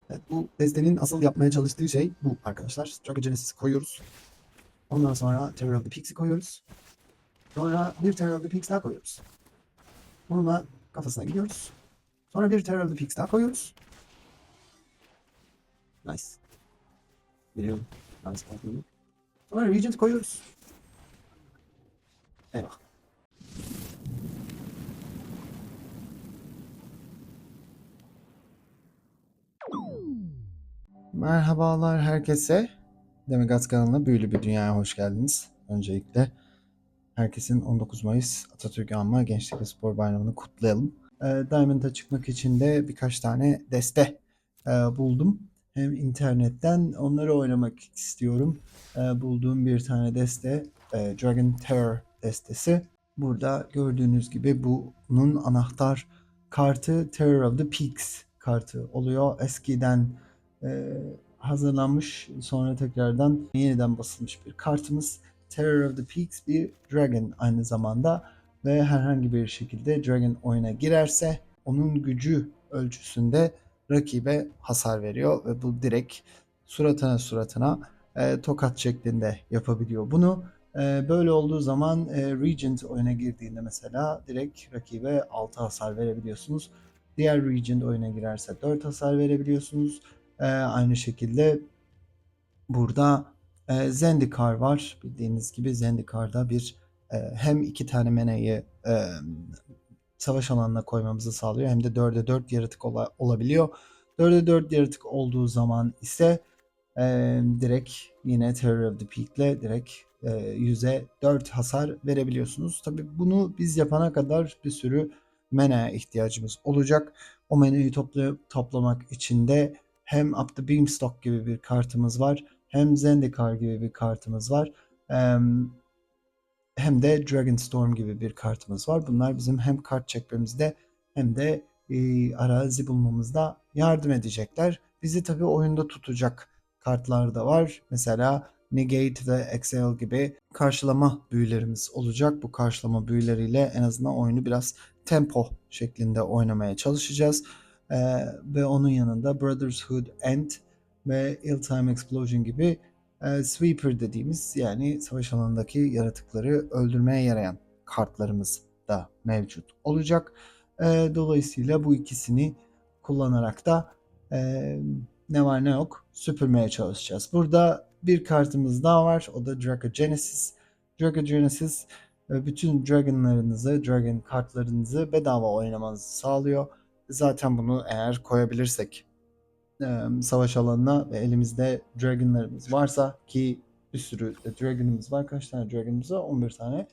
Evet, bu destenin asıl yapmaya çalıştığı şey bu arkadaşlar. Dragon Genesis'i koyuyoruz. Ondan sonra Terror of the Peaks'i koyuyoruz. Sonra bir Terror of the Peaks daha koyuyoruz. Bununla kafasına gidiyoruz. Sonra bir Terror of the Peaks daha koyuyoruz. Nice. Biliyorum. Nice. Sonra Regent koyuyoruz. Eyvah. Merhabalar herkese. Demigod kanalına Büyülü Bir Dünya'ya hoş geldiniz. Öncelikle herkesin 19 Mayıs Atatürk Anma Gençlik ve Spor Bayramı'nı kutlayalım. Diamond'a çıkmak için de birkaç tane deste buldum. Hem internetten onları oynamak istiyorum. Bulduğum bir tane deste Dragon Terror destesi. Burada gördüğünüz gibi bunun anahtar kartı Terror of the Peaks kartı oluyor. Eskiden e, hazırlanmış, sonra tekrardan yeniden basılmış bir kartımız. Terror of the Peaks bir Dragon aynı zamanda ve herhangi bir şekilde Dragon oyuna girerse onun gücü ölçüsünde rakibe hasar veriyor ve bu direkt suratına tokat şeklinde yapabiliyor bunu. Böyle olduğu zaman Regent oyuna girdiğinde mesela direkt rakibe 6 hasar verebiliyorsunuz. Diğer Regent oyuna girerse 4 hasar verebiliyorsunuz. Aynı şekilde burada Zendikar var. Bildiğiniz gibi Zendikar'da bir hem 2 tane meneyi savaş alanına koymamızı sağlıyor hem de 4'e 4 yaratık olabiliyor. 4'e 4 yaratık olduğu zaman ise direkt yine Terror of the Peak'le direkt 100'e 4 hasar verebiliyorsunuz. Tabi bunu biz yapana kadar bir sürü mana ihtiyacımız olacak. O manayı toplamak için de hem Up the Beanstalk gibi bir kartımız var, hem Zendikar gibi bir kartımız var. Hem de Dragonstorm gibi bir kartımız var. Bunlar bizim hem kart çekmemizde hem de arazi bulmamızda yardım edecekler. Bizi tabii oyunda tutacak kartlar da var. Mesela Negate ve Exile gibi karşılama büyülerimiz olacak. Bu karşılama büyüleriyle en azından oyunu biraz tempo şeklinde oynamaya çalışacağız. Ve onun yanında Brotherhood End ve Ill-Time Explosion gibi Sweeper dediğimiz yani savaş alanındaki yaratıkları öldürmeye yarayan kartlarımız da mevcut olacak. Dolayısıyla bu ikisini kullanarak da e, ne var ne yok süpürmeye çalışacağız. Burada bir kartımız daha var. O da Draco Genesis. Draco Genesis bütün Dragon kartlarınızı bedava oynamanızı sağlıyor. Zaten bunu eğer koyabilirsek savaş alanına ve elimizde Dragon'larımız varsa ki bir sürü Dragon'ımız var. Kaç tane Dragon'ımız var? 11 tane.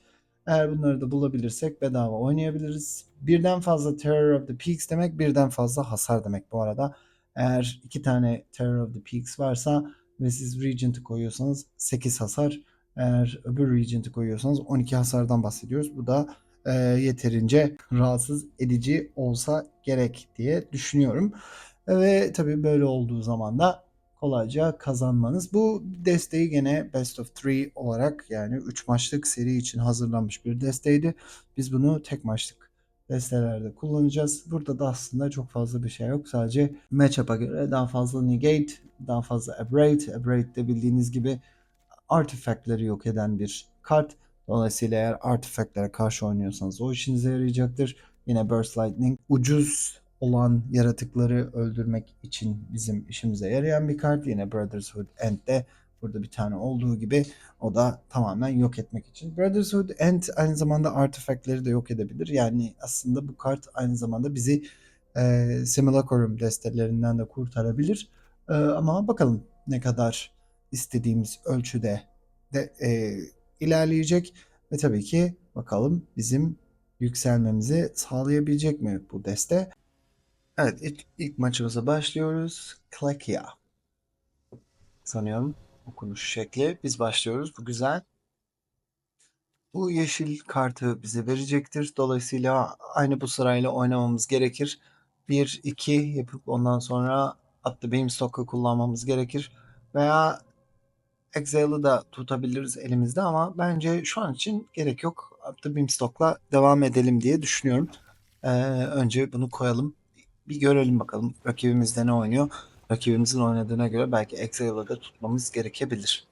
Eğer bunları da bulabilirsek bedava oynayabiliriz. Birden fazla Terror of the Peaks demek birden fazla hasar demek bu arada. Eğer 2 tane Terror of the Peaks varsa ve siz Regent'ı koyuyorsanız 8 hasar. Eğer öbür Regent'ı koyuyorsanız 12 hasardan bahsediyoruz. Bu da yeterince rahatsız edici olsa gerek diye düşünüyorum. Ve tabii böyle olduğu zaman da kolayca kazanmanız. Bu desteği gene Best of 3 olarak yani 3 maçlık seri için hazırlanmış bir desteydi. Biz bunu tek maçlık destelerde kullanacağız. Burada da aslında çok fazla bir şey yok. Sadece matchup'a göre daha fazla negate, daha fazla abrade. Abrade de bildiğiniz gibi artifactleri yok eden bir kart. Dolayısıyla eğer artifactlere karşı oynuyorsanız o işinize yarayacaktır. Yine Burst Lightning ucuz olan yaratıkları öldürmek için bizim işimize yarayan bir kart. Yine Brotherhood End'de burada bir tane olduğu gibi o da tamamen yok etmek için. Brotherhood End aynı zamanda artifactleri de yok edebilir. Yani aslında bu kart aynı zamanda bizi Simulacrum destelerinden de kurtarabilir. Ama bakalım ne kadar istediğimiz ölçüde de ilerleyecek ve tabii ki bakalım bizim yükselmemizi sağlayabilecek mi bu deste? Evet, ilk maçımıza başlıyoruz. Klekia sanıyorum okunuş şekli. Biz başlıyoruz. Bu güzel. Bu yeşil kartı bize verecektir. Dolayısıyla aynı bu sırayla oynamamız gerekir. 1-2 yapıp ondan sonra Up the Beanstalk'ı kullanmamız gerekir. Veya Exhale'ı da tutabiliriz elimizde ama bence şu an için gerek yok. Up the Beanstalk'la devam edelim diye düşünüyorum. Önce bunu koyalım. Bir görelim bakalım rakibimizde ne oynuyor. rakibimizin oynadığına göre belki Exile'ı da tutmamız gerekebilir.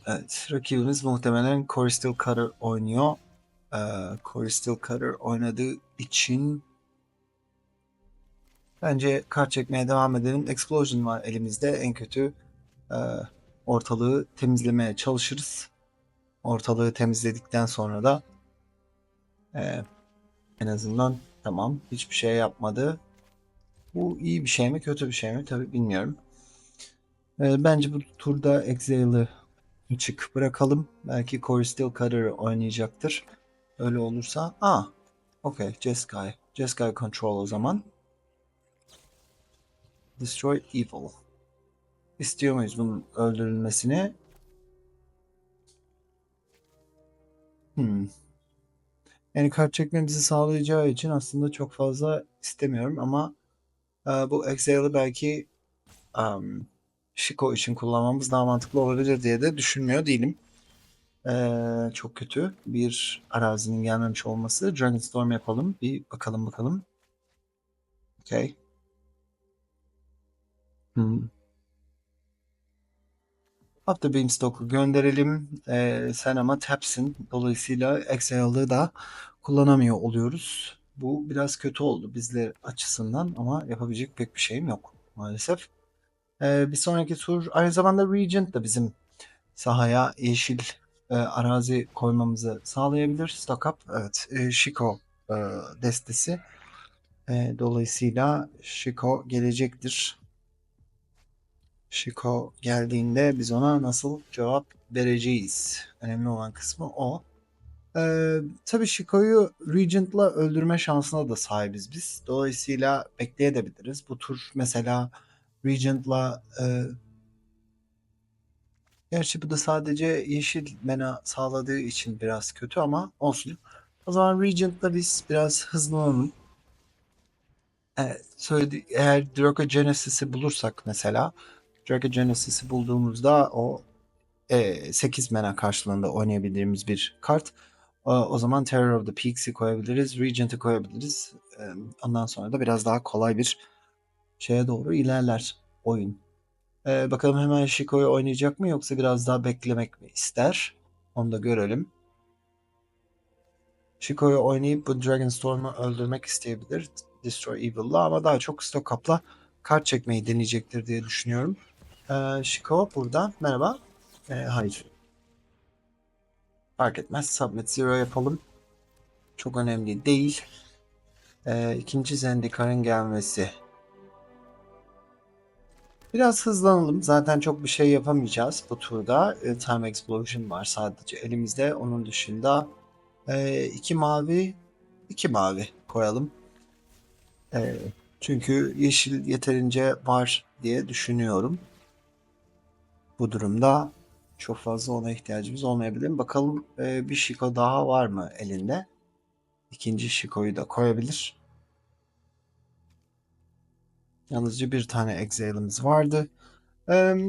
Evet, rakibimiz muhtemelen Core Steel Cutter oynuyor. Core Steel Cutter oynadığı için bence kart çekmeye devam edelim. Explosion var elimizde. En kötü ortalığı temizlemeye çalışırız. Ortalığı temizledikten sonra da en azından tamam, hiçbir şey yapmadı. Bu iyi bir şey mi kötü bir şey mi tabii bilmiyorum. Bence bu turda Exile'ı açık bırakalım. Belki Core Steel Cutter oynayacaktır. Öyle olursa okay, Jeskai. Jeskai Control o zaman. Destroy Evil. İstiyor muyuz bunun öldürülmesini? Yani kart çekmemizi sağlayacağı için aslında çok fazla istemiyorum ama bu Exile'ı belki Shiko için kullanmamız daha mantıklı olabilir diye de düşünmüyor değilim. Çok kötü bir arazinin gelmemiş olması. Dragonstorm yapalım. Bir bakalım. Okay. After Beanstalk'u gönderelim. Sen ama tapsin. Dolayısıyla Exile'ı da kullanamıyor oluyoruz. Bu biraz kötü oldu bizler açısından ama yapabilecek pek bir şeyim yok maalesef. Bir sonraki tur aynı zamanda Regent da bizim sahaya yeşil arazi koymamızı sağlayabilir. Stock up, evet. Shiko e, destesi. Dolayısıyla Shiko gelecektir. Shiko geldiğinde biz ona nasıl cevap vereceğiz? Önemli olan kısmı o. Tabii Shiko'yu Regent'la öldürme şansına da sahibiz biz. Dolayısıyla bekleyebiliriz. Bu tur mesela Regent'la gerçi bu da sadece yeşil mana sağladığı için biraz kötü ama olsun. O zaman Regent'la biz biraz hızlanalım. Evet, eğer Draco Genesis'i bulursak mesela Draco Genesis'i bulduğumuzda o 8 mana karşılığında oynayabildiğimiz bir kart. O zaman Terror of the Peaks'i koyabiliriz. Regent'i koyabiliriz. Ondan sonra da biraz daha kolay bir şeye doğru ilerler oyun. Bakalım hemen Shiko'yu oynayacak mı yoksa biraz daha beklemek mi ister? Onu da görelim. Shiko'yu oynayıp bu Dragonstorm'u öldürmek isteyebilir. Destroy Evil'la ama daha çok Stock Up'la kart çekmeyi deneyecektir diye düşünüyorum. Shiko burada. Merhaba. Hayır. Fark etmez. Submit Zero yapalım. Çok önemli değil. İkinci Zendikar'ın gelmesi. Biraz hızlanalım. Zaten çok bir şey yapamayacağız bu turda. Time Explosion var sadece elimizde. Onun dışında iki mavi, iki mavi koyalım. Çünkü yeşil yeterince var diye düşünüyorum. Bu durumda çok fazla ona ihtiyacımız olmayabilir. Bakalım bir Shiko daha var mı elinde? İkinci Shiko'yu da koyabilir. Yalnızca bir tane Exile'ımız vardı.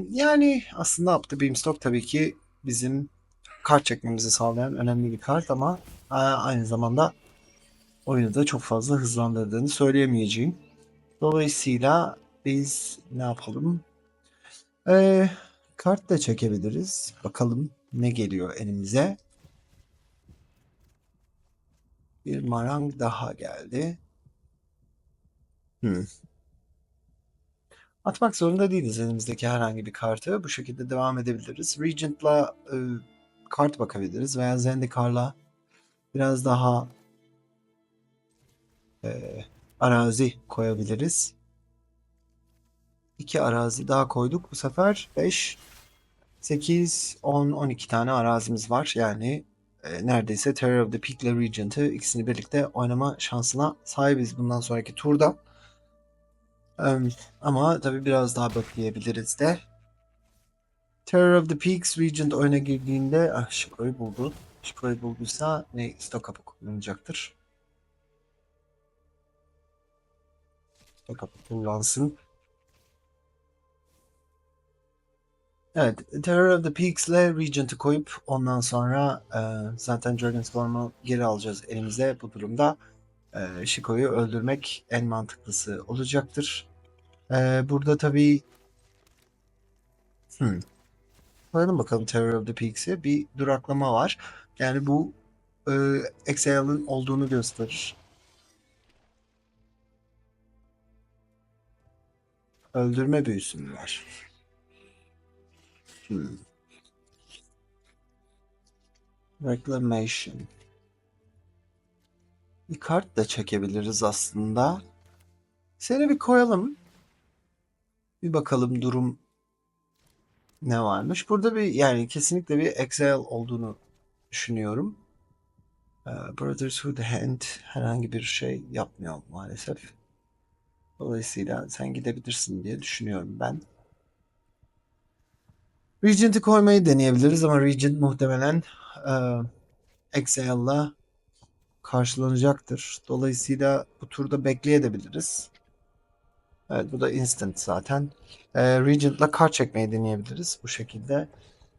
Yani aslında Up the Beanstalk tabii ki bizim kart çekmemizi sağlayan önemli bir kart ama aynı zamanda oyunu da çok fazla hızlandırdığını söyleyemeyeceğim. Dolayısıyla biz ne yapalım? Ee, Kart da çekebiliriz. Bakalım ne geliyor elimize. Bir marang daha geldi. Hmm. Atmak zorunda değiliz elimizdeki herhangi bir kartı. Bu şekilde devam edebiliriz. Regent'la kart bakabiliriz veya Zendikar'la biraz daha arazi koyabiliriz. 2 arazi daha koyduk. Bu sefer 5, 8, 10, 12 tane arazimiz var. Yani neredeyse Terror of the Peak ile Regent'ı ikisini birlikte oynama şansına sahibiz bundan sonraki turda. Ama tabii biraz daha bekleyebiliriz de. Terror of the Peaks Regent oyuna girdiğinde Shiko'yu buldu. Shiko'yu bulduysa ne stock up'ı kullanacaktır. Stock up'ı kullansın. Evet, Terror of the Peaks ile Regent'ı koyup ondan sonra zaten Dragonstorm'u geri alacağız elimize bu durumda. Shiko'yu öldürmek en mantıklısı olacaktır. Burada tabii hmm, koyalım bakalım Terror of the Peaks'e bir duraklama var. Yani bu e, Exhale'ın olduğunu gösterir. Öldürme büyüsü mü var? Hmm. Reclamation. Bir kart da çekebiliriz aslında. Seni bir koyalım. Bir bakalım durum ne varmış. Burada bir yani kesinlikle bir Exhale olduğunu düşünüyorum. Brotherhood Hand herhangi bir şey yapmıyor maalesef. Dolayısıyla sen gidebilirsin diye düşünüyorum ben. Regent'i koymayı deneyebiliriz ama Regent muhtemelen e, Exhale'la karşılanacaktır. Dolayısıyla bu turda bekleyebiliriz. Evet bu da instant zaten. Regent'la kart çekmeyi deneyebiliriz bu şekilde.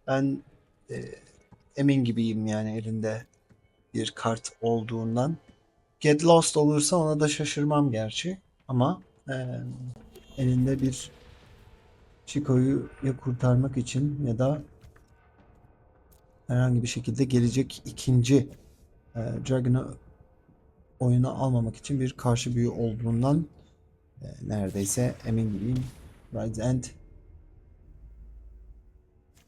Ben e, emin gibiyim yani elinde bir kart olduğundan. Get Lost olursa ona da şaşırmam gerçi. Ama elinde bir Chico'yu ya kurtarmak için ya da herhangi bir şekilde gelecek ikinci Dragon'ı oyuna almamak için bir karşı büyü olduğundan neredeyse emin gibiyim. Rise End.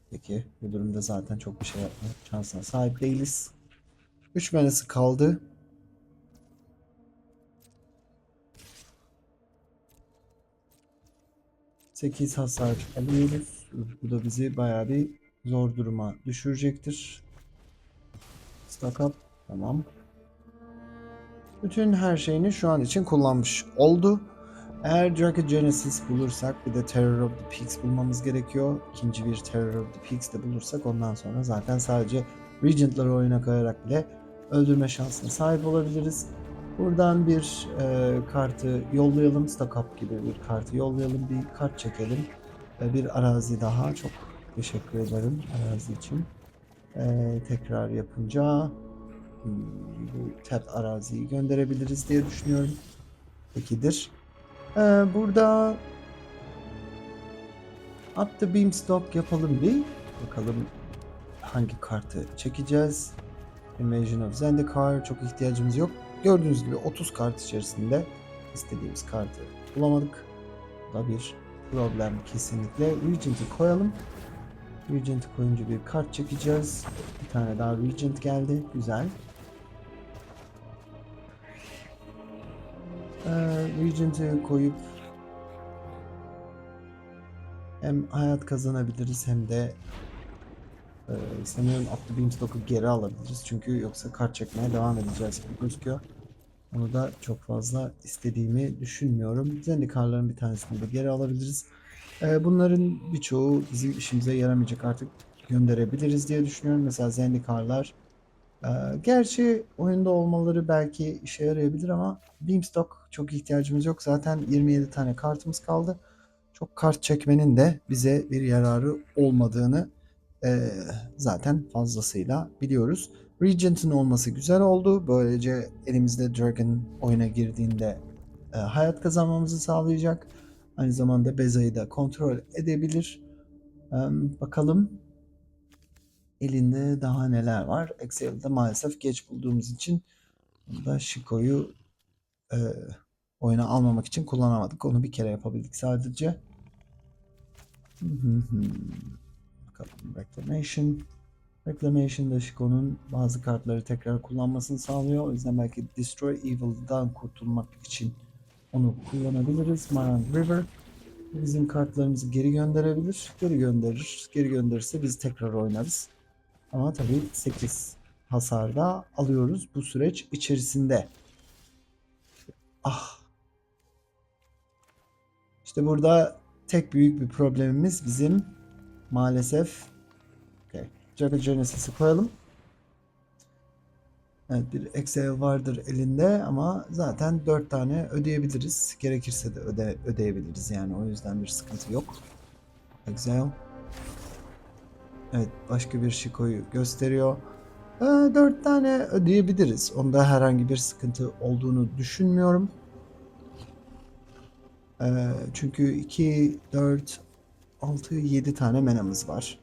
Peki bu durumda zaten çok bir şey yapma şansına sahip değiliz. 3 manası kaldı. 8 hasar alıyoruz. Bu da bizi bayağı bir zor duruma düşürecektir. Stack up. Tamam. Bütün her şeyini şu an için kullanmış oldu. Eğer Draco Genesis bulursak bir de Terror of the Peaks bulmamız gerekiyor. İkinci bir Terror of the Peaks de bulursak ondan sonra zaten sadece Regent'ları oyuna koyarak bile öldürme şansına sahip olabiliriz. Buradan bir kartı yollayalım. Stack up gibi bir kartı yollayalım. Bir kart çekelim. Bir arazi daha. Çok teşekkür ederim arazi için. Tekrar yapınca bu tap araziyi gönderebiliriz diye düşünüyorum. Pekidir. Burada Up the Beamstock yapalım bir. Bakalım hangi kartı çekeceğiz. Invasion of Zendikar çok ihtiyacımız yok. Gördüğünüz gibi 30 kart içerisinde istediğimiz kartı bulamadık. Bu da bir problem kesinlikle. Regent'i koyalım. Regent'i koyunca bir kart çekeceğiz. Bir tane daha Regent geldi. Güzel. Regent'i koyup hem hayat kazanabiliriz hem de sanıyorum Up the Beanstalk'u geri alabiliriz. Çünkü yoksa kart çekmeye devam edeceğiz gibi gözüküyor. Onu da çok fazla istediğimi düşünmüyorum. Zendikarların bir tanesini de geri alabiliriz. Bunların birçoğu bizim işimize yaramayacak, artık gönderebiliriz diye düşünüyorum. Mesela Zendikarlar gerçi oyunda olmaları belki işe yarayabilir ama Beamstock çok ihtiyacımız yok. Zaten 27 tane kartımız kaldı. Çok kart çekmenin de bize bir yararı olmadığını e, zaten fazlasıyla biliyoruz. Regent'in olması güzel oldu. Böylece elimizde Dragon oyuna girdiğinde hayat kazanmamızı sağlayacak. Aynı zamanda Beza'yı da kontrol edebilir. E, Bakalım elinde daha neler var. Excel'de maalesef geç bulduğumuz için burada Shiko'yu e, oyuna almamak için kullanamadık. Onu bir kere yapabildik sadece. Bakalım Reclamation. Reclamation'da Shiko'nun bazı kartları tekrar kullanmasını sağlıyor. O yüzden belki Destroy Evil'dan kurtulmak için onu kullanabiliriz. Marang River bizim kartlarımızı geri gönderebilir. Geri gönderir. Geri gönderirse biz tekrar oynarız. Ama tabii 8 hasarda alıyoruz bu süreç içerisinde. Ah. İşte burada tek büyük bir problemimiz bizim maalesef. Okay. Dragon Genesis'i koyalım. Evet bir Excel vardır elinde ama zaten 4 tane ödeyebiliriz. Gerekirse de ödeyebiliriz yani o yüzden bir sıkıntı yok. Excel. Evet başka bir Shiko'yu gösteriyor. 4 tane ödeyebiliriz. Onda herhangi bir sıkıntı olduğunu düşünmüyorum. Çünkü 2, 4, 6, 7 tane menamız var.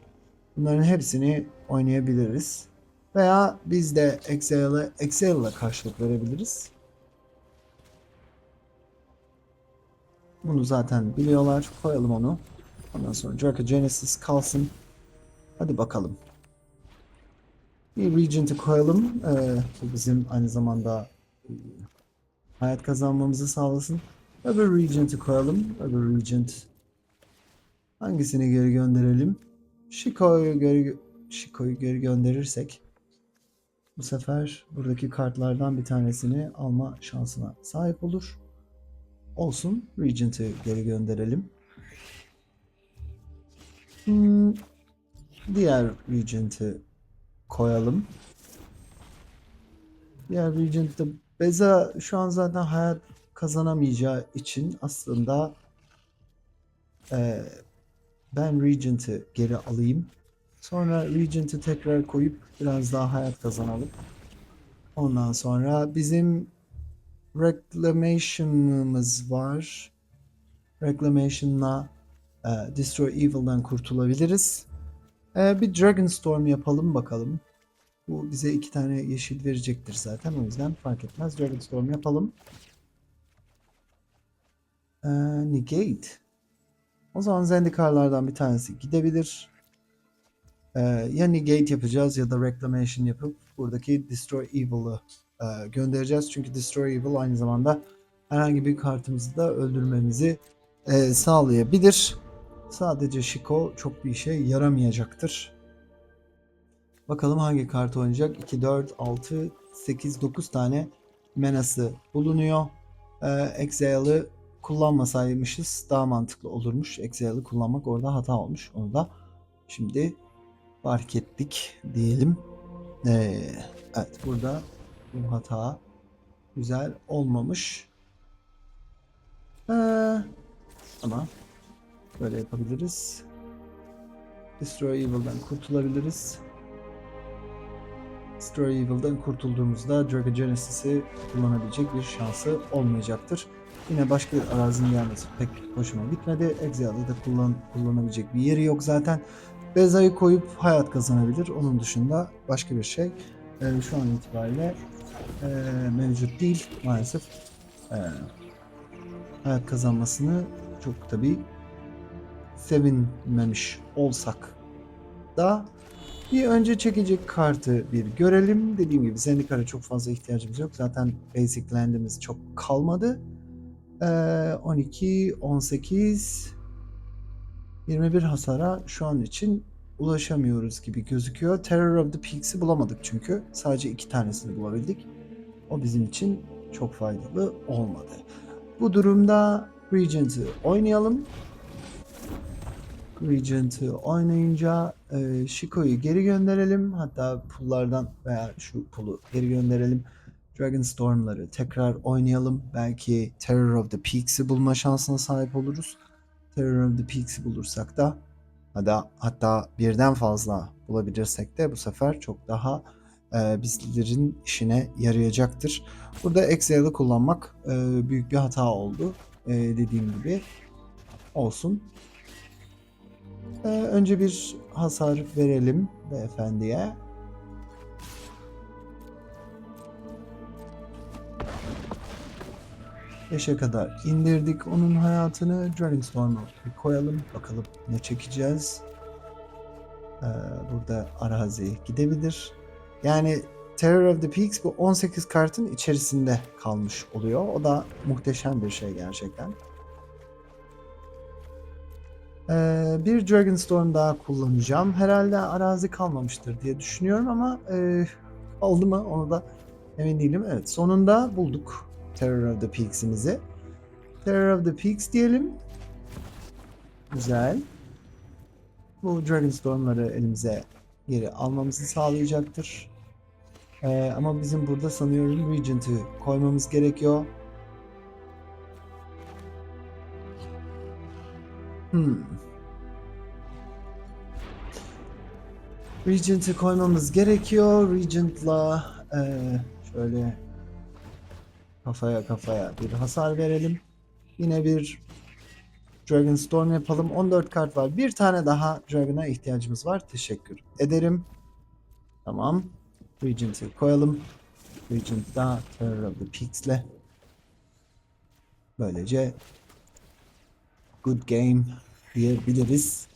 Bunların hepsini oynayabiliriz. Veya biz de Exhale'la karşılık verebiliriz. Bunu zaten biliyorlar. Koyalım onu. Ondan sonra Draco Genesis kalsın. Hadi bakalım. Bir Regent'i koyalım. Bu bizim aynı zamanda hayat kazanmamızı sağlasın. Öbür Regent'i koyalım. Öbür Regent. Hangisini geri gönderelim? Shiko'yu geri gönderirsek bu sefer buradaki kartlardan bir tanesini alma şansına sahip olur. Olsun. Regent'i geri gönderelim. Diğer Regent'i koyalım. Diğer Regent'te Beza şu an zaten hayat kazanamayacağı için aslında ben Regent'i geri alayım. Sonra Regent'i tekrar koyup biraz daha hayat kazanalım. Ondan sonra bizim Reclamation'ımız var. Reclamation'la Destroy Evil'dan kurtulabiliriz. Bir Dragonstorm yapalım bakalım. Bu bize 2 tane yeşil verecektir zaten. O yüzden fark etmez. Dragonstorm yapalım. Negate. O zaman Zendikarlardan bir tanesi gidebilir. Ya Negate yapacağız ya da Reclamation yapıp buradaki Destroy Evil'ı göndereceğiz. Çünkü Destroy Evil aynı zamanda herhangi bir kartımızı da öldürmemizi sağlayabilir. Sadece Shiko çok bir işe yaramayacaktır. Bakalım hangi kartı oynayacak? 2, 4, 6, 8, 9 tane menası bulunuyor. Exhale'ı kullanmasaymışız daha mantıklı olurmuş. Exhale'ı kullanmak orada hata olmuş. Onu da şimdi fark ettik diyelim. Evet, burada bu hata güzel olmamış. Ama böyle yapabiliriz. Destroy Evil'dan kurtulabiliriz. Destroy Evil'dan kurtulduğumuzda Draco Genesis'i kullanabilecek bir şansı olmayacaktır. Yine başka bir arazinin gelmesi pek hoşuma gitmedi. Exhale'ı da kullanabilecek bir yeri yok zaten. Beza'yı koyup hayat kazanabilir. Onun dışında başka bir şey şu an itibariyle mevcut değil maalesef. Hayat kazanmasını çok tabii sevinmemiş olsak da bir önce çekecek kartı bir görelim. Dediğim gibi Zendikara çok fazla ihtiyacımız yok. Zaten basic land'imiz çok kalmadı. 12, 18, 21 hasara şu an için ulaşamıyoruz gibi gözüküyor. Terror of the Peaks'i bulamadık çünkü. Sadece 2 tanesini bulabildik. O bizim için çok faydalı olmadı. Bu durumda Regent'ı oynayalım. Regent'ı oynayınca Shiko'yu geri gönderelim. Hatta pullardan veya şu pulu geri gönderelim. Dragonstorm'ları tekrar oynayalım. Belki Terror of the Peaks'i bulma şansına sahip oluruz. Terror of the Peaks'i bulursak da hatta birden fazla bulabilirsek de bu sefer çok daha bizlerin işine yarayacaktır. Burada Exhale'ı kullanmak büyük bir hata oldu. Dediğim gibi olsun. Önce bir hasar verelim beyefendiye. Beşe kadar indirdik onun hayatını. Dragonstorm'u koyalım. Bakalım ne çekeceğiz. Burada arazi gidebilir. Yani Terror of the Peaks bu 18 kartın içerisinde kalmış oluyor. O da muhteşem bir şey gerçekten. Bir Dragonstorm daha kullanacağım. Herhalde arazi kalmamıştır diye düşünüyorum ama oldu mu onu da emin değilim. Evet, sonunda bulduk Terror of the Peaks'imizi. Terror of the Peaks diyelim. Güzel. Bu Dragonstorm'ları elimize geri almamızı sağlayacaktır. Ama bizim burada sanıyorum Regent'ı koymamız gerekiyor. Regent'i koymamız gerekiyor. Regent'la şöyle kafaya kafaya bir hasar verelim. Yine bir Dragonstorm yapalım. 14 kart var. Bir tane daha Dragon'a ihtiyacımız var. Teşekkür ederim. Tamam. Regent'i koyalım. Regent da Terror of the Peaks'le. Böylece good game diyebiliriz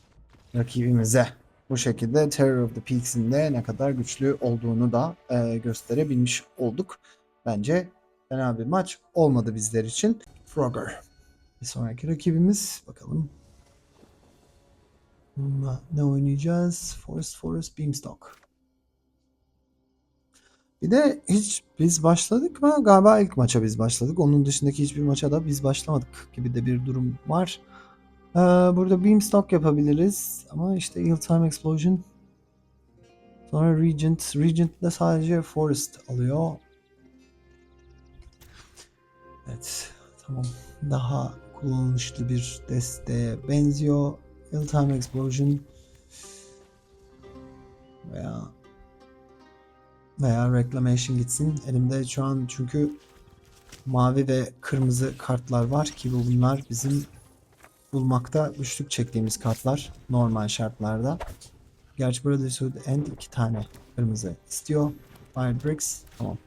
rakibimize. Bu şekilde Terror of the Peaks'in de ne kadar güçlü olduğunu da gösterebilmiş olduk. Bence fena bir maç olmadı bizler için. Frogger. Bir sonraki rakibimiz. Bakalım. Bununla ne oynayacağız? Forest Beamstock. Bir de hiç biz başladık mı? Galiba ilk maça biz başladık. Onun dışındaki hiçbir maça da biz başlamadık gibi de bir durum var. Burada Beamstock yapabiliriz. Ama işte Ill-Time Explosion. Sonra Regent. Regent de sadece Forest alıyor. Evet. Tamam. Daha kullanışlı bir desteğe benziyor. Ill-Time Explosion. Veya Reclamation gitsin. Elimde şu an çünkü mavi ve kırmızı kartlar var ki bunlar bizim bulmakta güçlük çektiğimiz kartlar normal şartlarda. Gerçi burada Brotherhood End 2 tane kırmızı istiyor. Fire Bricks. Tamam.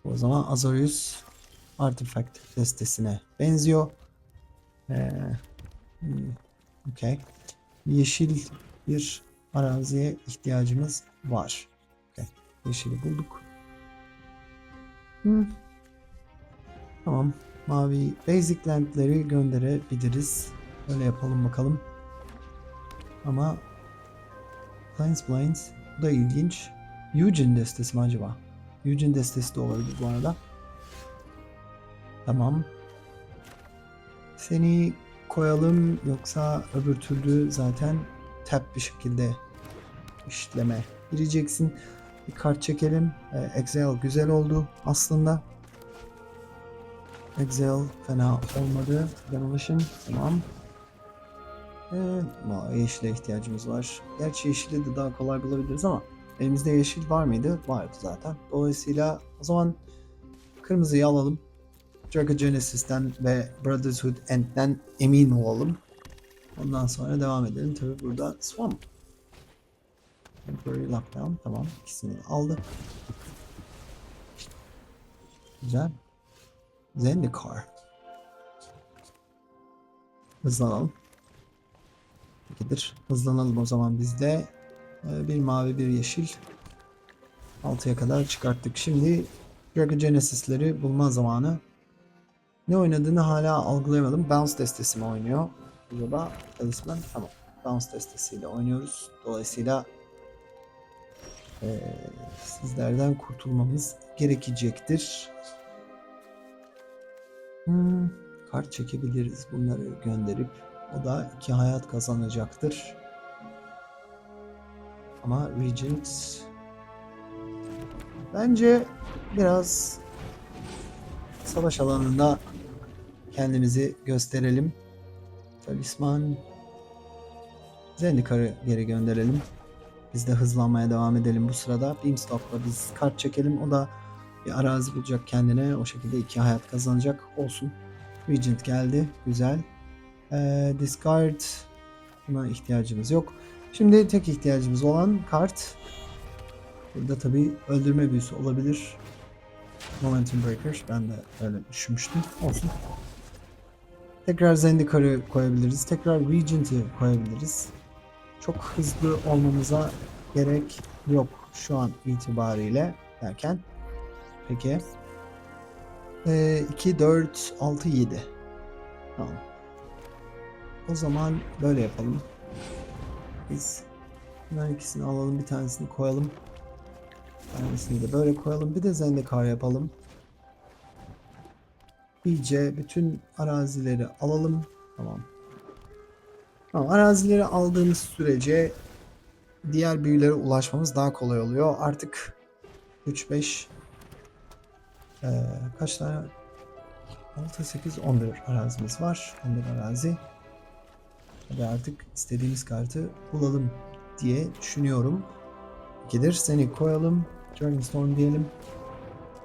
O zaman Azorius Artifact destesine benziyor. Ee, okay. Yeşil bir araziye ihtiyacımız var. Okay. Yeşili bulduk. Tamam. Mavi Basic Land'leri gönderebiliriz. Öyle yapalım bakalım. Ama Plains bu da ilginç. Eugene destesi mi acaba? Eugene destesi de olabilir bu arada. Tamam. Seni koyalım yoksa öbür türlü zaten tap bir şekilde işleme gireceksin. Bir kart çekelim. Exile güzel oldu aslında. Exile fena olmadı. Demolition tamam. Yeşile ihtiyacımız var. Gerçi yeşili de daha kolay bulabiliriz ama elimizde yeşil var mıydı? Vardı zaten. Dolayısıyla o zaman kırmızıyı alalım. Draco Genesis'ten ve Brotherhood End'den emin olalım. Ondan sonra devam edelim. Tabi burada Swamp. Temporary Lockdown. Tamam. İkisini aldı. Güzel. Zendikar. Hızlanalım. İkidir. Hızlanalım o zaman biz de. Bir mavi bir yeşil. 6'ya kadar çıkarttık. Şimdi Draco Genesis'leri bulma zamanı. Ne oynadığını hala algılayamadım. Bounce destesi mi oynuyor? Acaba Talisman? Tamam. Bounce destesiyle oynuyoruz. Dolayısıyla sizlerden kurtulmamız gerekecektir. Kart çekebiliriz bunları gönderip. O da 2 hayat kazanacaktır. Ama Regent bence biraz savaş alanında kendimizi gösterelim. Talisman Zendikar'ı geri gönderelim. Biz de hızlanmaya devam edelim bu sırada. Beamstock'la biz kart çekelim. O da bir arazi bulacak kendine. O şekilde 2 hayat kazanacak. Olsun. Regent geldi. Güzel. Discard. Buna ihtiyacımız yok. Şimdi tek ihtiyacımız olan kart. Burada tabii öldürme büyüsü olabilir. Momentum Breaker. Ben de öyle düşünmüştüm. Olsun. Tekrar Zendikar'ı koyabiliriz. Tekrar Regent'i koyabiliriz. Çok hızlı olmamıza gerek yok şu an itibariyle derken. Peki. 2, 4, 6, 7. Tamam. O zaman böyle yapalım. Biz bunların ikisini alalım. Bir tanesini koyalım. Bir tanesini de böyle koyalım. Bir de Zendikar yapalım. İyice bütün arazileri alalım. Tamam. Tamam. Arazileri aldığımız sürece diğer büyülere ulaşmamız daha kolay oluyor. Artık 3, 5 kaç tane? 6, 8, 11 arazimiz var. 11 arazi. Hadi artık istediğimiz kartı bulalım. diye düşünüyorum. Gelir seni koyalım. Dragonstorm diyelim.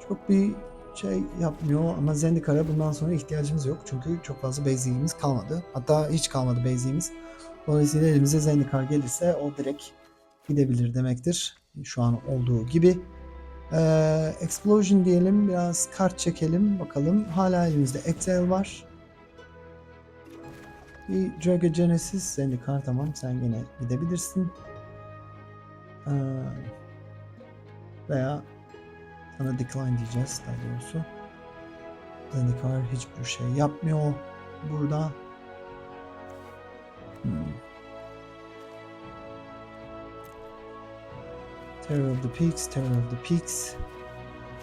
Çok bir şey yapmıyor ama Zendikara bundan sonra ihtiyacımız yok. Çünkü çok fazla basic'imiz kalmadı. Hatta hiç kalmadı basic'imiz. Dolayısıyla elimize Zendikar gelirse o direkt gidebilir demektir. Şu an olduğu gibi. Explosion diyelim. Biraz kart çekelim. Bakalım. Hala elimizde Exile var. Bir Dragon Genesis. Zendikar tamam. Sen yine gidebilirsin. Veya sana decline diyeceğiz daha doğrusu. Zendikar hiçbir şey yapmıyor burada. Terror of the Peaks, Terror of the Peaks.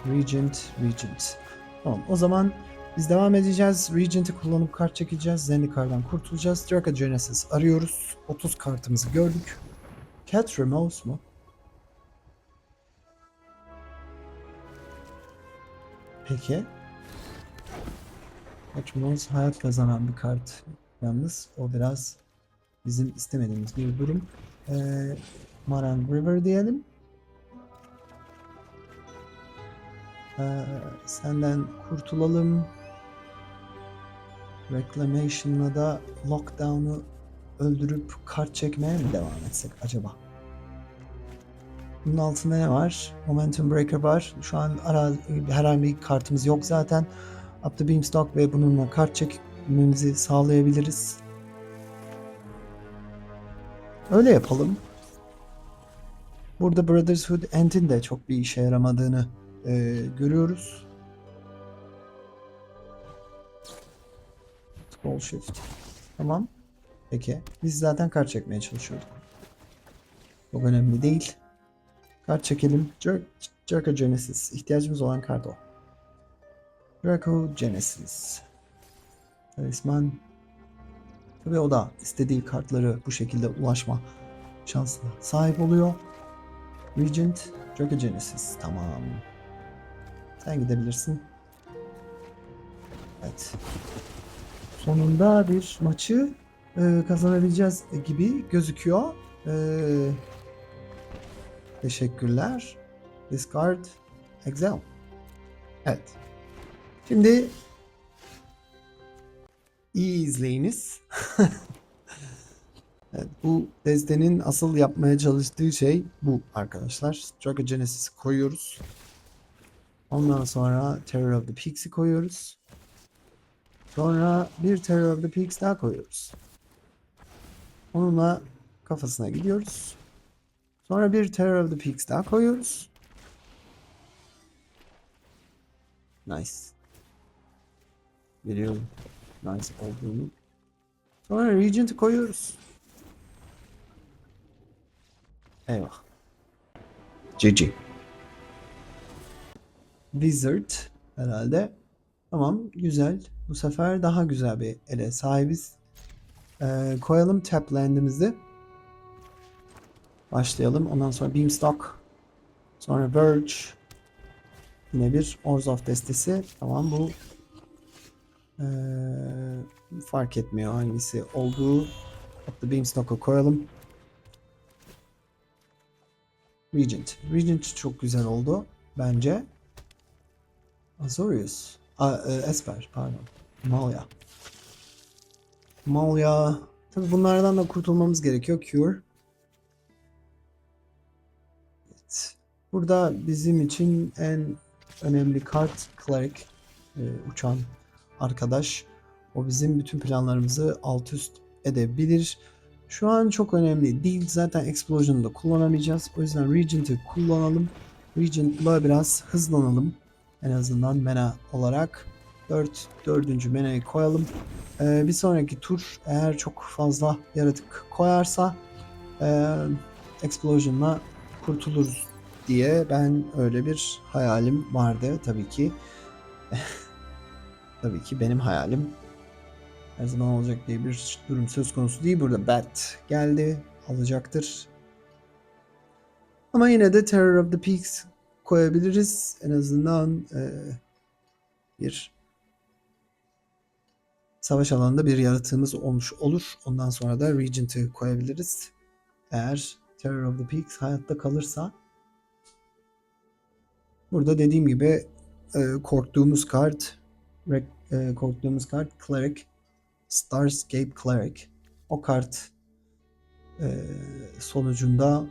Regent. Tamam, o zaman biz devam edeceğiz. Regent'i kullanıp kart çekeceğiz. Zendikar'dan kurtulacağız. Draco Genesis arıyoruz. 30 kartımızı gördük. Cat Remorse mu? Peki. Cat Remorse hayat kazanan bir kart. Yalnız o biraz bizim istemediğimiz bir durum. Marang River diyelim. Senden kurtulalım. Reclamation'la da Lockdown'u öldürüp kart çekmeye mi devam etsek acaba? Bunun altında ne var? Momentum Breaker var. Şu an herhangi bir kartımız yok zaten. Up the Beamstock ve bununla kart çekmemizi sağlayabiliriz. Öyle yapalım. Burada Brotherhood End'in de çok bir işe yaramadığını görüyoruz. Scroll Shift. Tamam. Peki. Biz zaten kart çekmeye çalışıyorduk. Çok önemli değil. Kart çekelim. Draco Genesis. İhtiyacımız olan kart o. Draco Genesis. Talisman. Tabii o da istediği kartları bu şekilde ulaşma şansına sahip oluyor. Regent, Draco Genesis. Tamam. Sen gidebilirsin. Evet. Sonunda bir maçı kazanabileceğiz gibi gözüküyor. Teşekkürler. Discard. Exile. Evet. Şimdi iyi izleyiniz. Evet, bu destenin asıl yapmaya çalıştığı şey bu arkadaşlar. Draco Genesis'i koyuyoruz. Ondan sonra Terror of the Peaks'i koyuyoruz. Sonra bir Terror of the Peaks daha koyuyoruz. Onunla kafasına gidiyoruz. Sonra bir Terror of the Peaks daha koyuyoruz. Nice. Biliyorum. Nice olduğunu. Sonra Regent'i koyuyoruz. Eyvah. GG. Wizard herhalde. Tamam, güzel. Bu sefer daha güzel bir ele sahibiz. Koyalım tap land'imizi. Başlayalım. Ondan sonra Beamstock. Sonra Verge. Yine bir Orzhov destesi. Tamam, bu fark etmiyor hangisi olduğu. Hatta Beamstock'u koyalım. Regent çok güzel oldu bence. Azorius. Esper pardon. Malia. Tabi bunlardan da kurtulmamız gerekiyor. Cure. Evet. Burada bizim için en önemli kart Cleric. Uçan arkadaş. O bizim bütün planlarımızı alt üst edebilir. Şu an çok önemli değil. Zaten Explosion'u da kullanamayacağız. O yüzden Regent'i kullanalım. Regent'la biraz hızlanalım. En azından mana olarak. 4. manayı koyalım. Bir sonraki tur eğer çok fazla yaratık koyarsa Explosion'la kurtuluruz diye ben öyle bir hayalim vardı tabii ki. Tabii ki benim hayalim her zaman olacak diye bir durum söz konusu değil. Burada Bat geldi, alacaktır. Ama yine de Terror of the Peaks koyabiliriz. En azından bir savaş alanında bir yaratığımız olmuş olur. Ondan sonra da Regent'i koyabiliriz. Eğer Terror of the Peaks hayatta kalırsa. Burada dediğim gibi korktuğumuz kart Cleric, Starscape Cleric. O kart sonucunda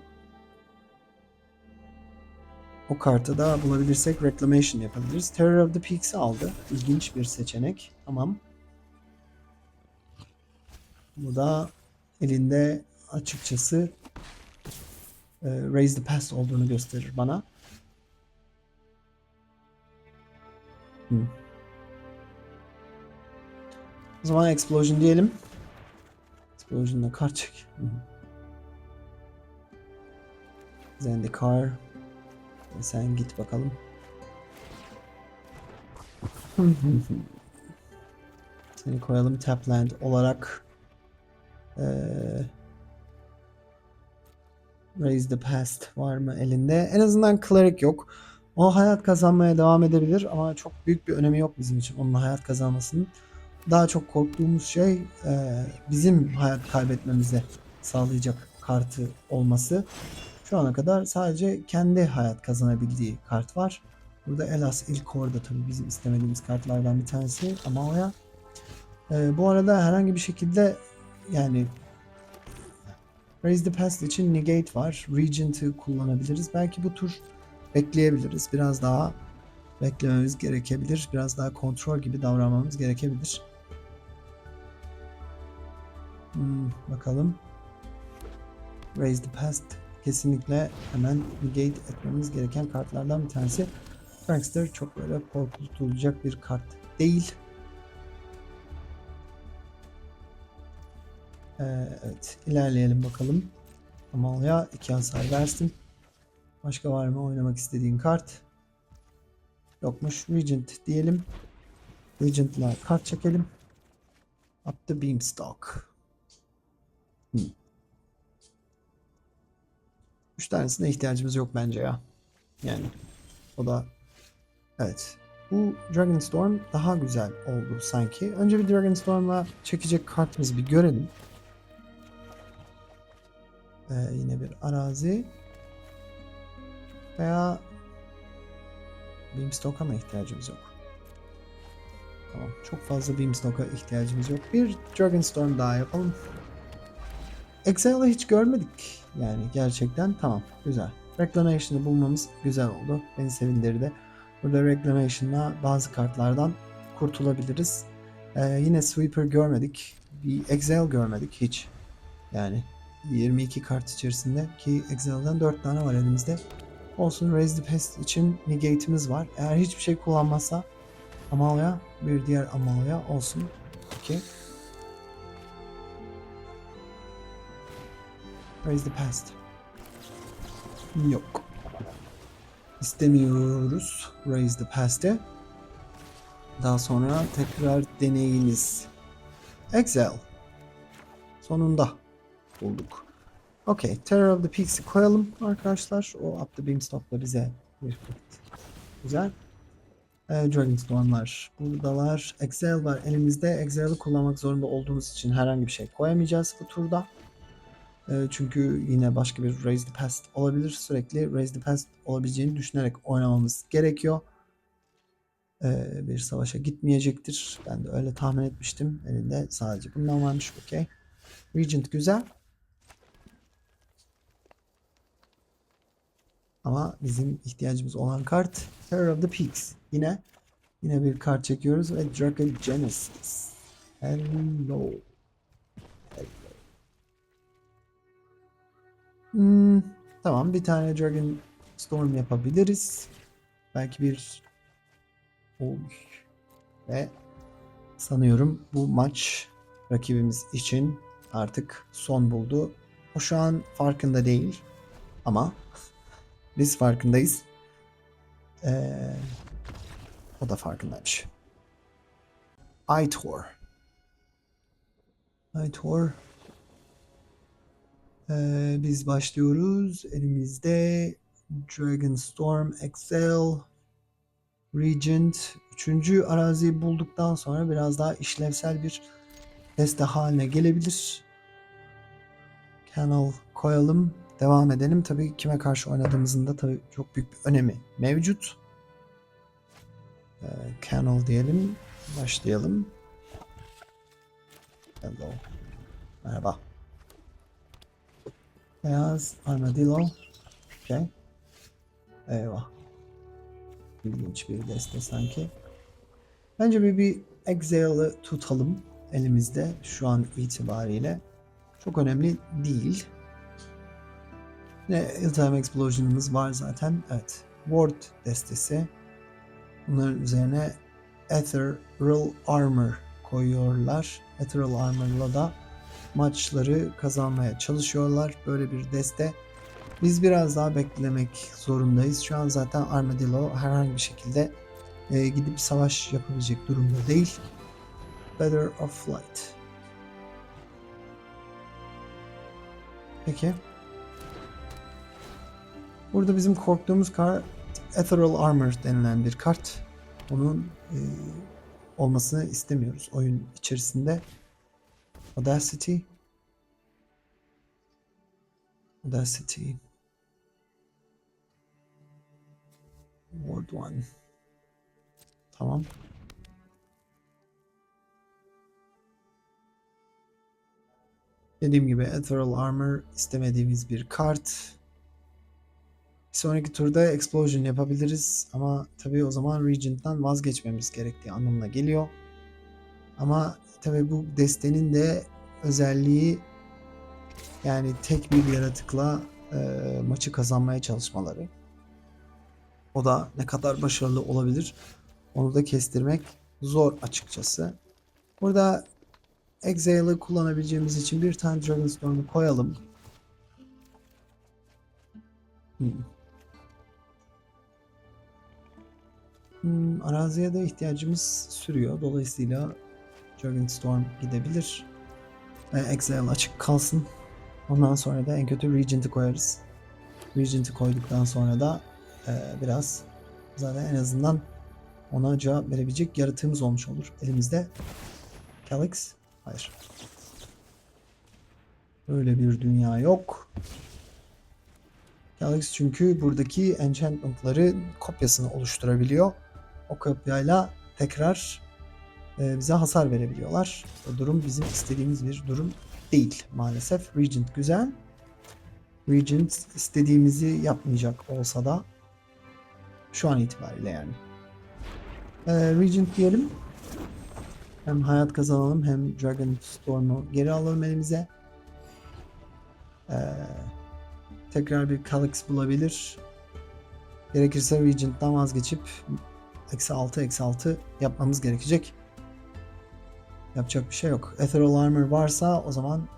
o kartı da bulabilirsek Reclamation yapabiliriz. Terror of the Peaks'i aldı. İlginç bir seçenek. Tamam. Bu da elinde açıkçası Raise the Past olduğunu gösterir bana. O zaman Explosion diyelim. Explosion'da kart çek. Zendikar. Sen git bakalım. Seni koyalım Tapland olarak. Raise the Past var mı elinde? En azından Cleric yok. O hayat kazanmaya devam edebilir ama çok büyük bir önemi yok bizim için onun hayat kazanmasının. Daha çok korktuğumuz şey bizim hayat kaybetmemize sağlayacak kartı olması. Şu ana kadar sadece kendi hayat kazanabildiği kart var. Burada Elas ilk orada tabii bizim istemediğimiz kartlardan bir tanesi ama o ya. Bu arada herhangi bir şekilde yani Raise the Past için Negate var. Regent'ı kullanabiliriz. Belki bu tur bekleyebiliriz. Biraz daha beklememiz gerekebilir. Biraz daha kontrol gibi davranmamız gerekebilir. Bakalım. Raise the Past kesinlikle hemen negate etmemiz gereken kartlardan bir tanesi. Prankster çok böyle korkutulacak bir kart değil. Evet, ilerleyelim bakalım. Amalia 2 hasar versin. Başka var mı oynamak istediğin kart? Yokmuş. Regent diyelim. Regent'la kart çekelim. Up the Beanstalk. 3 tanesine ihtiyacımız yok bence ya. Yani o da evet. Bu Dragonstorm daha güzel oldu sanki. Önce bir Dragonstorm'la çekecek kartımızı bir görelim. Yine bir arazi. Veya Beanstalk'a mı ihtiyacımız yok? Tamam. Çok fazla Beanstalk'a ihtiyacımız yok. Bir Dragonstorm daha yapalım. Exile'ı hiç görmedik. Yani gerçekten tamam. Güzel. Reclamation'ı bulmamız güzel oldu. Beni sevindirdi. Burada Reclamation'la bazı kartlardan kurtulabiliriz. Yine Sweeper görmedik. Bir Exile görmedik hiç. Yani 22 kart içerisinde ki Exile'dan 4 tane var elimizde. Olsun, Raise the Past için Negate'imiz var. Eğer hiçbir şey kullanmazsa Amalia, bir diğer Amalia olsun. Peki. Raise the Past. Yok. İstemiyoruz Raise the Past'e. Daha sonra tekrar deneyiniz. Exile. Sonunda bulduk. Okay. Terror of the Peaks'i koyalım arkadaşlar. O Up the Beanstalk'la bize bir güzel. Dragonstorm'lar buradalar. Exile var elimizde. Exile'ı kullanmak zorunda olduğumuz için herhangi bir şey koyamayacağız bu turda. Çünkü yine başka bir Raise the Past olabilir. Sürekli Raise the Past olabileceğini düşünerek oynamamız gerekiyor. Bir savaşa gitmeyecektir. Ben de öyle tahmin etmiştim. Elinde sadece bundan varmış. Okay. Regent güzel. Ama bizim ihtiyacımız olan kart Terror of the Peaks. Yine bir kart çekiyoruz ve Dragon Genesis. Hello. Tamam, bir tane Dragon Storm yapabiliriz. Belki bir ve sanıyorum bu maç rakibimiz için artık son buldu. O şu an farkında değil ama biz farkındayız. O da farkındaymış. Aitor. Biz başlıyoruz. Elimizde Dragonstorm, Excel, Regent. Üçüncü araziyi bulduktan sonra biraz daha işlevsel bir deste haline gelebilir. Canal koyalım. devam edelim. Tabii kime karşı oynadığımızın da tabii çok büyük bir önemi mevcut. Kennel diyelim. Başlayalım. Hello. Merhaba. Beyaz Armadillo. Okay. Eyvah. İlginç bir deste sanki. Bence bir Exhale'ı tutalım elimizde şu an itibariyle. Çok önemli değil. Yine Iltime Explosion'ımız var zaten. Evet. Ward destesi. Bunların üzerine Ethereal Armor koyuyorlar. Ethereal Armor'la da maçları kazanmaya çalışıyorlar. Böyle bir deste. Biz biraz daha beklemek zorundayız. Şu an zaten Armadillo herhangi bir şekilde gidip savaş yapabilecek durumda değil. Feather of Flight. Peki. Burada bizim korktuğumuz kart Ethereal Armor denilen bir kart. Onun olmasını istemiyoruz oyun içerisinde. Audacity. Audacity. Ward 1. Tamam. Dediğim gibi Ethereal Armor istemediğimiz bir kart. Bir sonraki turda Explosion yapabiliriz ama tabii o zaman Regent'tan vazgeçmemiz gerektiği anlamına geliyor. Ama tabii bu destenin de özelliği yani tek bir yaratıkla maçı kazanmaya çalışmaları. O da ne kadar başarılı olabilir onu da kestirmek zor açıkçası. Burada Exhale'ı kullanabileceğimiz için bir tane Dragonstorm'u koyalım. Araziye de ihtiyacımız sürüyor. Dolayısıyla Dragonstorm gidebilir. Exile açık kalsın. Ondan sonra da en kötü Regent'i koyarız. Regent'i koyduktan sonra da biraz zaten en azından ona cevap verebilecek yaratığımız olmuş olur elimizde. Calyx? Hayır. Öyle bir dünya yok. Calyx çünkü buradaki enchantment'ları kopyasını oluşturabiliyor. O kopyayla tekrar bize hasar verebiliyorlar. O durum bizim istediğimiz bir durum değil maalesef. Regent güzel. Regent istediğimizi yapmayacak olsa da şu an itibariyle yani. Regent diyelim. Hem hayat kazanalım hem Dragonstorm'u geri alalım elimize. Tekrar bir Calyx bulabilir. Gerekirse Regent'tan vazgeçip -6/-6 yapmamız gerekecek. Yapacak bir şey yok. Ethereal Armor varsa o zaman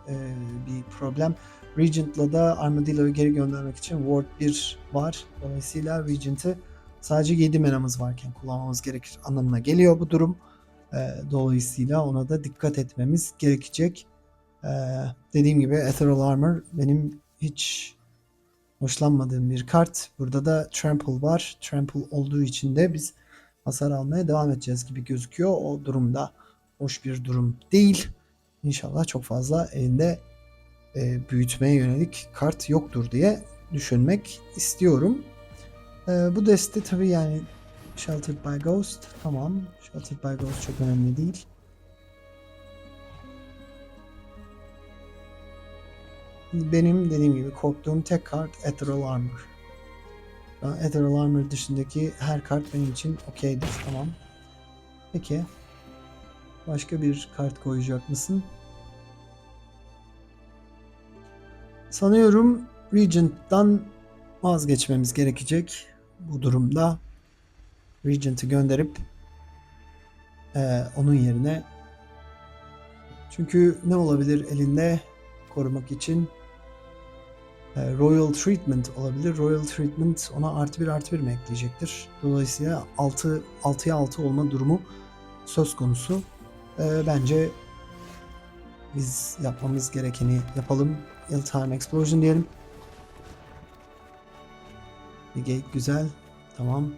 bir problem. Regent'la da Armadillo'yu geri göndermek için Ward 1 var. Dolayısıyla Regent'i sadece 7 manamız varken kullanmamız gerekir anlamına geliyor bu durum. Dolayısıyla ona da dikkat etmemiz gerekecek. Dediğim gibi Ethereal Armor benim hiç hoşlanmadığım bir kart. Burada da Trample var. Trample olduğu için de biz hasar almaya devam edeceğiz gibi gözüküyor. O durumda hoş bir durum değil. İnşallah çok fazla elinde büyütmeye yönelik kart yoktur diye düşünmek istiyorum. Bu deste tabii yani Sheltered by Ghost. Tamam. Sheltered by Ghost çok önemli değil. Benim dediğim gibi korktuğum tek kart Ethereal Armor. Ethereal Armor dışındaki her kart benim için okeydir. Tamam. Peki. Başka bir kart koyacak mısın? Sanıyorum Regent'tan vazgeçmemiz gerekecek bu durumda. Regent'i gönderip onun yerine çünkü ne olabilir elinde korumak için Royal Treatment olabilir. Royal Treatment ona +1/+1 mi ekleyecektir? Dolayısıyla 6'ya 6 olma durumu söz konusu. Bence biz yapmamız gerekeni yapalım. Iltime Explosion diyelim. Negate güzel. Tamam.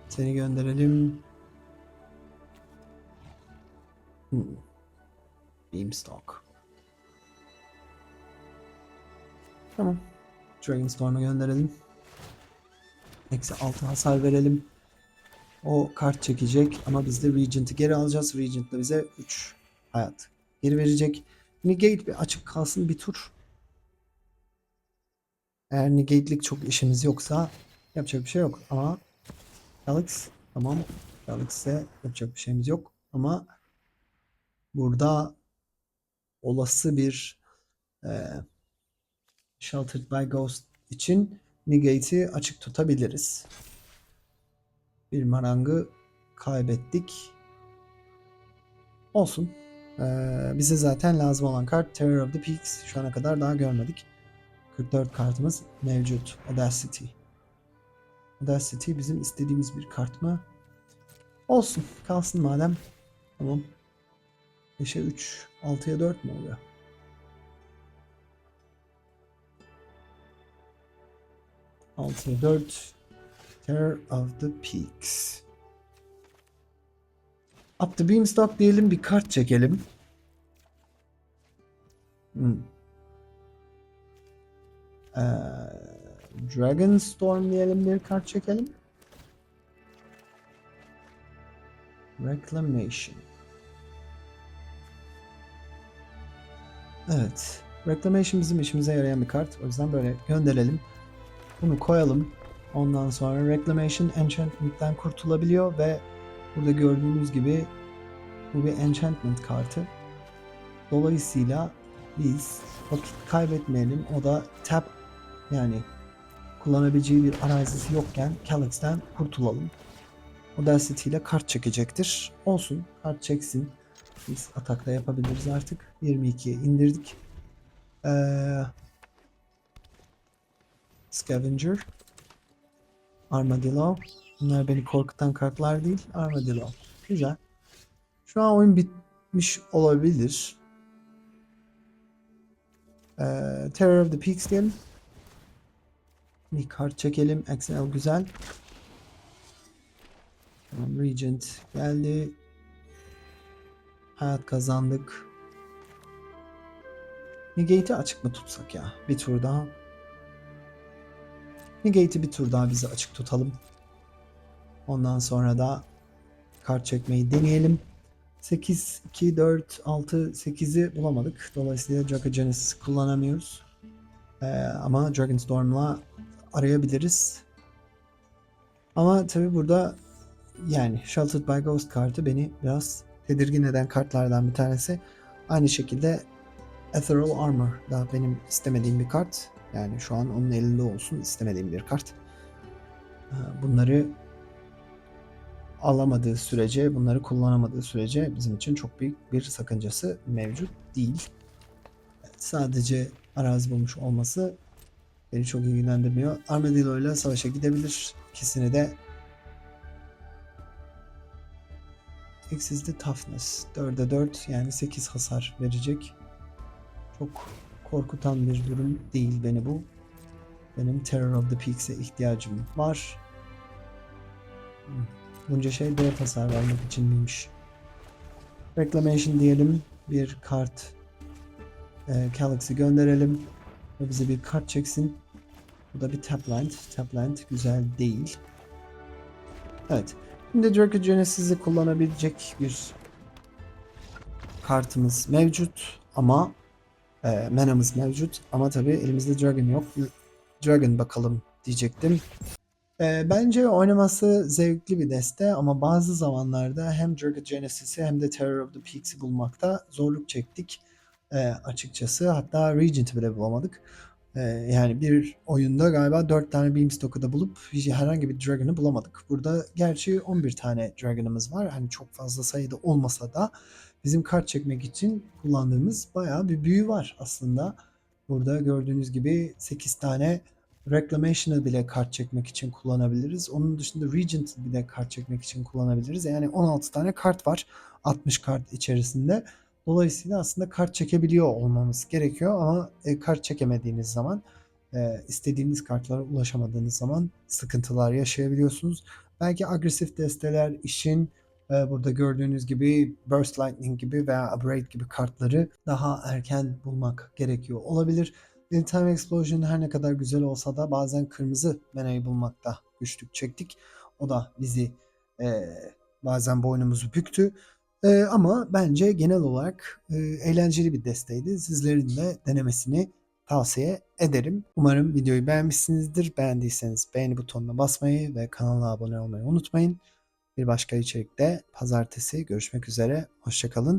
Seni gönderelim. Beamstalk. Tamam. Dragonstorm'a gönderelim. Eksi 6 hasar verelim. O kart çekecek ama biz de Regent'i geri alacağız. Regent de bize 3 hayat geri verecek. Negate bir açık kalsın bir tur. Eğer negate'lik çok işimiz yoksa yapacak bir şey yok. Ama Calyx tamam. Calyx'e yapacak bir şeyimiz yok. Ama burada olası bir e, Sheltered by Ghost için negate'i açık tutabiliriz. Bir marangı kaybettik. Olsun. Bize zaten lazım olan kart Terror of the Peaks. Şu ana kadar daha görmedik. 44 kartımız mevcut. Audacity. Audacity bizim istediğimiz bir kart mı? Olsun. Kalsın madem. Tamam. 5'e 3, 6'ya 4 mu oluyor? 6'ya 4. Terror of the Peaks. Up the Beanstalk diyelim, bir kart çekelim. Ee, Dragonstorm diyelim, bir kart çekelim. Reclamation. Evet. Reclamation bizim işimize yarayan bir kart. O yüzden böyle gönderelim. Bunu koyalım. Ondan sonra Reclamation Enchantment'ten kurtulabiliyor ve burada gördüğünüz gibi bu bir Enchantment kartı. Dolayısıyla biz vakit kaybetmeyelim. O da tap, yani kullanabileceği bir arazisi yokken Calyx'ten kurtulalım. Audacity ile kart çekecektir. Olsun. Kart çeksin. Biz atakta yapabiliriz artık. 22'ye indirdik. Scavenger. Armadillo. Bunlar beni korkutan kartlar değil. Armadillo. Güzel. Şu an oyun bitmiş olabilir. Terror of the Peaks diyelim. Bir kart çekelim. XL güzel. Tamam, Regent geldi. Hayat kazandık. Negate'i açık mı tutsak ya? Bir tur daha. Negate'i bir tur daha bize açık tutalım. Ondan sonra da kart çekmeyi deneyelim. 8, 2, 4, 6, 8'i bulamadık. Dolayısıyla Draco Genesis kullanamıyoruz. Ama Dragonstorm'la arayabiliriz. Ama tabi burada yani Sheltered by Ghost kartı beni biraz tedirgin eden kartlardan bir tanesi. Aynı şekilde Ethereal Armor da benim istemediğim bir kart. Yani şu an onun elinde olsun istemediğim bir kart. Bunları alamadığı sürece, bunları kullanamadığı sürece bizim için çok büyük bir sakıncası mevcut değil. Sadece arazi bulmuş olması beni çok ilgilendirmiyor. Armadillo ile savaşa gidebilir. İkisini de X'de Toughness. 4'e 4 yani 8 hasar verecek. Çok korkutan bir durum değil beni bu. Benim Terror of the Peaks'e ihtiyacım var. Bunca şey 4 hasar vermek için miymiş? Reclamation diyelim. Bir kart Calyx'i gönderelim. Ve bize bir kart çeksin. Bu da bir Tapland. Tapland güzel değil. Evet. Şimdi Draco Genesis'i kullanabilecek bir kartımız mevcut. Ama manamız mevcut. Ama tabii elimizde Dragon yok. Dragon bakalım diyecektim. Bence oynaması zevkli bir deste ama bazı zamanlarda hem Draco Genesis'i hem de Terror of the Peaks'i bulmakta zorluk çektik. Açıkçası hatta Regent'i bile bulamadık. Yani bir oyunda galiba 4 tane Beamstock'u da bulup herhangi bir Dragon'ı bulamadık. Burada gerçi 11 tane Dragon'ımız var. Hani çok fazla sayıda olmasa da bizim kart çekmek için kullandığımız bayağı bir büyü var aslında. Burada gördüğünüz gibi 8 tane Reclamation'ı bile kart çekmek için kullanabiliriz. Onun dışında Regent'ı bile kart çekmek için kullanabiliriz. Yani 16 tane kart var 60 kart içerisinde. Dolayısıyla aslında kart çekebiliyor olmamız gerekiyor ama kart çekemediğiniz zaman istediğiniz kartlara ulaşamadığınız zaman sıkıntılar yaşayabiliyorsunuz. Belki agresif desteler işin burada gördüğünüz gibi Burst Lightning gibi veya Abrade gibi kartları daha erken bulmak gerekiyor olabilir. Time Explosion her ne kadar güzel olsa da bazen kırmızı menayı bulmakta güçlük çektik. O da bizi bazen boynumuzu büktü. Ama bence genel olarak eğlenceli bir desteydi. Sizlerin de denemesini tavsiye ederim. Umarım videoyu beğenmişsinizdir. Beğendiyseniz beğeni butonuna basmayı ve kanala abone olmayı unutmayın. Bir başka içerikte pazartesi görüşmek üzere. Hoşça kalın.